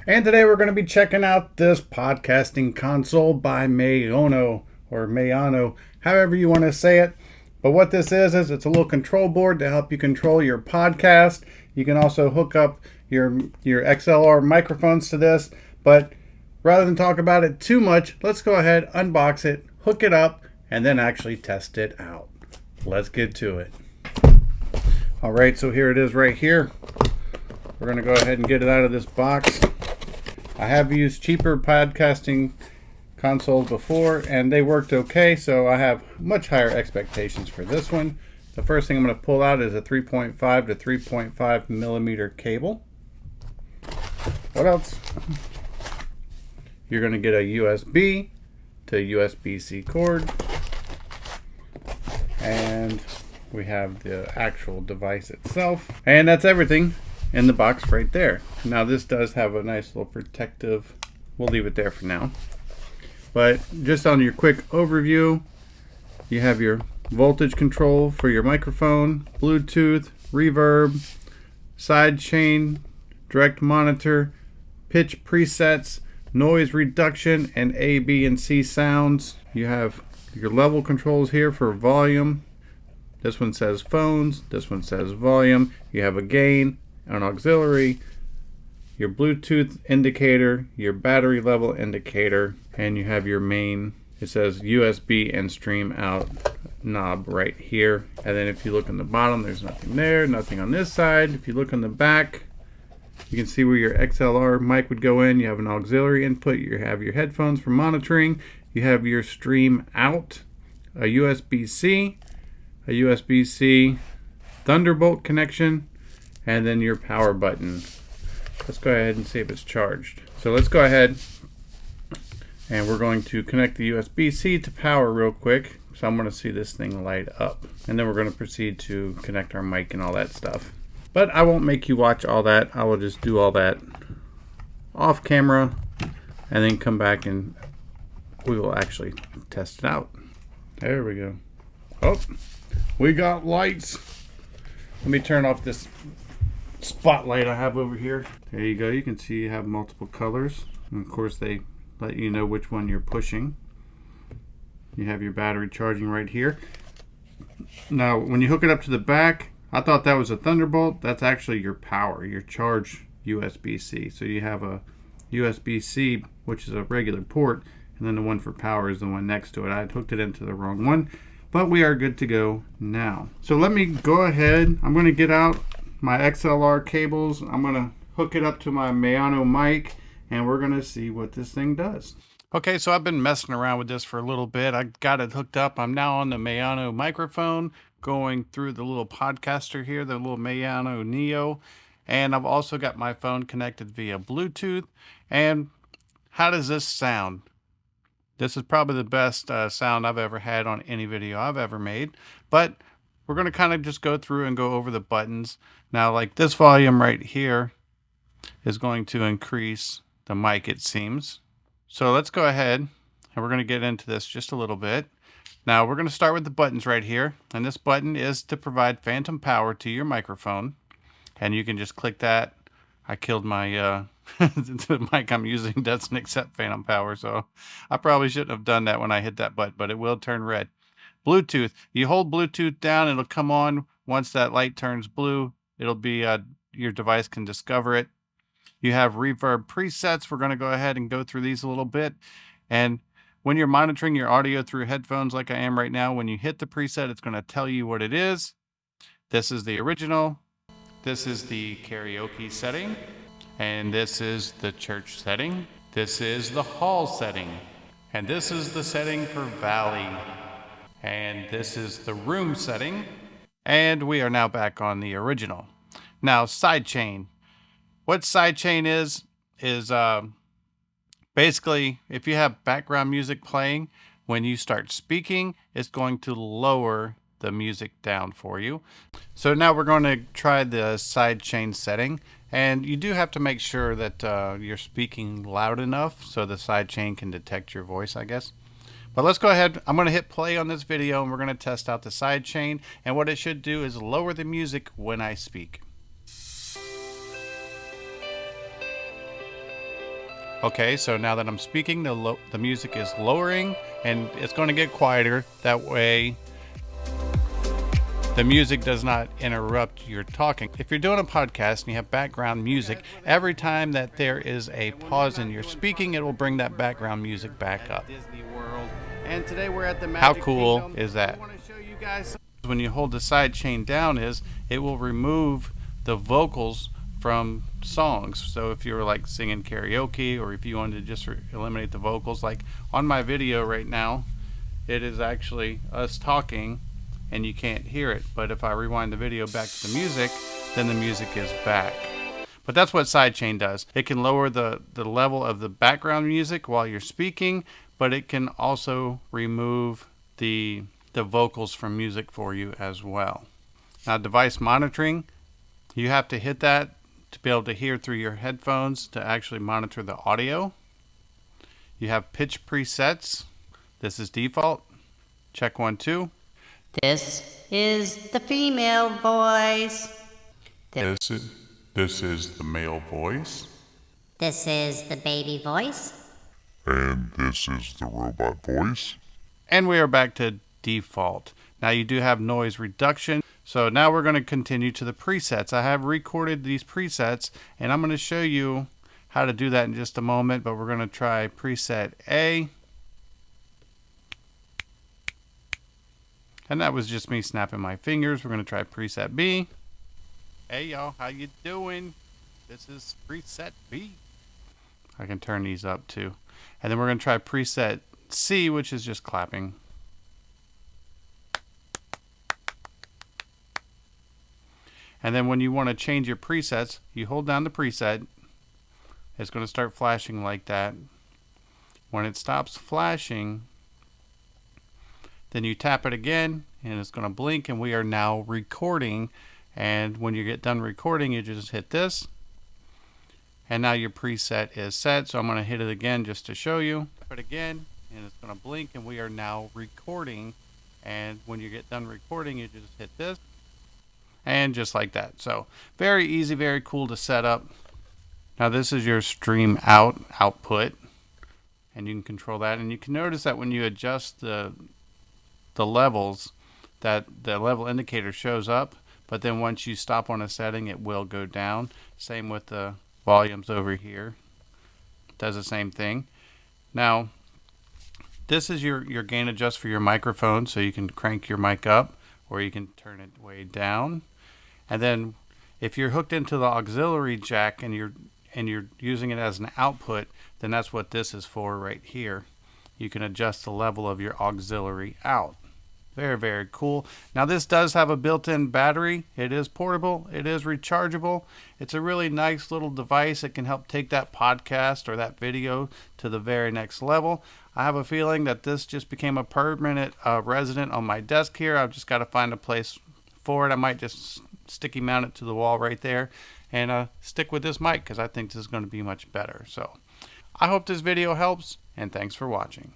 And today we're going to be checking out this podcasting console by MAONO, or MAONO, however you want to say it. But what this is it's a little control board to help you control your podcast. You can also hook up your XLR microphones to this. But rather than talk about it too much, let's go ahead, unbox it, hook it up, and then actually test it out. Let's get to it. All right, so here it is right here. We're going to go ahead and get it out of this box. I have used cheaper podcasting consoles before and they worked okay, so I have much higher expectations for this one. The first thing I'm going to pull out is a 3.5 to 3.5 millimeter cable. What else? You're going to get a USB to USB-C cord, and we have the actual device itself, and that's everything in the box right there. Now this does have a nice little protective, we'll leave it there for now. But just on your quick overview, you have your voltage control for your microphone, Bluetooth, reverb, side chain, direct monitor, pitch presets, noise reduction, and A, B, and C sounds. You have your level controls here for volume. This one says phones, this one says volume. You have a gain, an auxiliary, your Bluetooth indicator, your battery level indicator, and you have your main, it says USB and stream out knob right here. And then if you look on the bottom, there's nothing there, nothing on this side. If you look on the back, you can see where your XLR mic would go in. You have an auxiliary input, you have your headphones for monitoring, you have your stream out, a USB-C, a USB-C Thunderbolt connection, and then your power button. Let's go ahead and see if it's charged. So let's go ahead and we're going to connect the USB-C to power real quick. So I'm going to see this thing light up. And then we're going to proceed to connect our mic and all that stuff. But I won't make you watch all that. I will just do all that off camera and then come back and we will actually test it out. There we go. Oh, we got lights. Let me turn off this spotlight I have over here. There you go. You can see you have multiple colors. And of course they let you know which one you're pushing. You have your battery charging right here. Now when you hook it up to the back, I thought that was a Thunderbolt. That's actually your power, your charge USB-C. So you have a USB-C, which is a regular port, and then the one for power is the one next to it. I had hooked it into the wrong one, but we are good to go now. So let me go ahead. I'm going to get out my XLR cables. I'm going to hook it up to my MAONO mic and we're going to see what this thing does. Okay, so I've been messing around with this for a little bit. I got it hooked up. I'm now on the MAONO microphone going through the little podcaster here, the little MAONO Neo. And I've also got my phone connected via Bluetooth. And how does this sound? This is probably the best sound I've ever had on any video I've ever made. But we're going to kind of just go through and go over the buttons. Now, like this volume right here is going to increase the mic, it seems. So let's go ahead and we're going to get into this just a little bit. Now we're going to start with the buttons right here. And this button is to provide phantom power to your microphone. And you can just click that. I killed my, the mic I'm using doesn't accept phantom power. So I probably shouldn't have done that when I hit that button, but it will turn red. Bluetooth. You hold Bluetooth down, it'll come on. Once that light turns blue, it'll be your device can discover it. You have reverb presets. We're going to go ahead and go through these a little bit. And when you're monitoring your audio through headphones like I am right now, when you hit the preset, it's going to tell you what it is. This is the original. This is the karaoke setting. And this is the church setting. This is the hall setting. And this is the setting for Valley. And this is the room setting. And we are now back on the original. Now, sidechain. What sidechain is basically if you have background music playing, when you start speaking, it's going to lower the music down for you. So now we're going to try the sidechain setting. And you do have to make sure that you're speaking loud enough so the sidechain can detect your voice, I guess. But let's go ahead. I'm going to hit play on this video and we're going to test out the sidechain. And what it should do is lower the music when I speak. Okay, so now that I'm speaking, the music is lowering and it's going to get quieter. That way the music does not interrupt your talking. If you're doing a podcast and you have background music, every time that there is a pause in your speaking, it will bring that background music back up. Disney World. And today we're at the Magic Kingdom. How cool is that? I want to show you guys. When you hold the side chain down, it will remove the vocals from songs. So if you were like singing karaoke, or if you wanted to just eliminate the vocals, like on my video right now, it is actually us talking and you can't hear it. But if I rewind the video back to the music, then the music is back. But that's what sidechain does. It can lower the level of the background music while you're speaking, but it can also remove the vocals from music for you as well. Now, device monitoring, you have to hit that to be able to hear through your headphones to actually monitor the audio. You have pitch presets. This is default. Check 1, 2. This is the female voice. This is the male voice. This is the baby voice. And this is the robot voice. And we are back to default. Now you do have noise reduction. So now we're going to continue to the presets. I have recorded these presets and I'm going to show you how to do that in just a moment, but we're going to try preset A. And that was just me snapping my fingers. We're going to try preset B. Hey y'all, how you doing? This is preset B. I can turn these up too. And then we're going to try preset C, which is just clapping. And then when you want to change your presets, you hold down the preset. It's going to start flashing like that. When it stops flashing, then you tap it again and it's going to blink, and we are now recording. And when you get done recording, you just hit this. And now your preset is set. So I'm going to hit it again just to show you. Tap it again and it's going to blink, and we are now recording. And when you get done recording, you just hit this. And just like that. So very easy, very cool to set up. Now this is your stream output, and you can control that. And you can notice that when you adjust the levels, that the level indicator shows up, but then once you stop on a setting, it will go down. Same with the volumes over here. It does the same thing. Now this is your gain adjust for your microphone, so you can crank your mic up or you can turn it way down. And then if you're hooked into the auxiliary jack and you're using it as an output, then that's what this is for right here. You can adjust the level of your auxiliary out. Very, very cool. Now this does have a built-in battery. It is portable. It is rechargeable. It's a really nice little device. It can help take that podcast or that video to the very next level. I have a feeling that this just became a permanent resident on my desk here. I've just got to find a place for it. I might just sticky mount it to the wall right there and stick with this mic because I think this is going to be much better. So I hope this video helps, and thanks for watching.